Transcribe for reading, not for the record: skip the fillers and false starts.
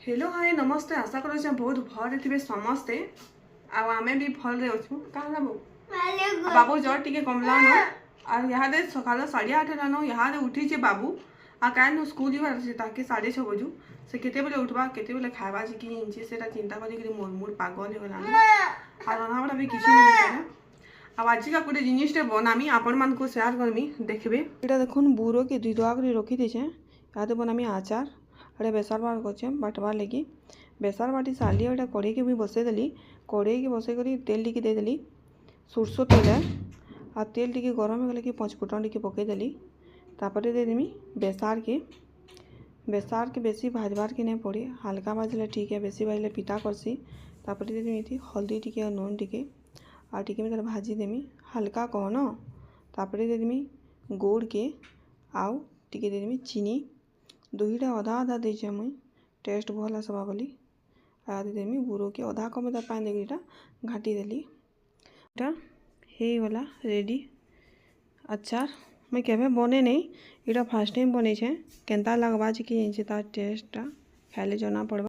Hello hi नमस्ते आशा कर बहुत भल थे समस्ते आम भी भल अच्छु क्या बाबू बाबू जर टी कमला न और यहाँ सका 8:30 न यहाँ उठी बाबू आ कहीं स्कूल जीवार ताकि 6:30 बजू से केते उठवा केते खावा जी से चिंता कर मोर पागल हो गलान आ रंधा बड़ा भी किसी नहीं आज का गोटे जिनटे बनामी आपण मान को सेयार करमी देखबे ये देखुन बुरो के दुआ कर रखी देछे यहाँ बनामी आचार अरे बेसार बार करछे बाटवार लगी बेसार बाटी साली एटा कड़े के भी बसईदेली कड़े के बसई कर तेल टी देदेली सोरष तेल आ तेल टी गरम हो गले कि पचफुटन टी पकईदेली तापर देदेमी बेसार के बेसी भाजबार के नहीं पड़े हल्का भाजले ठीक है बेसी भाजले पिता करसी तापर देदेमी ये हल्दी टी और नून टी आ टी मैं भाजी देमी हल्का कहन तापर देदेमी गुड़ के आउ टी देदेमी चीनी दुईटा अधा अधा देचे मुई टेस्ट भल आसबा बोली आ देदेमी गुड़ के अधा कम पानी देटा घाटी देली इटा हो गला रेडी अचार मैं केवे बने नहीं इटा फास्ट टाइम बने केन्ता लगवा कि तार टेस्टा खाइले जना पड़वा।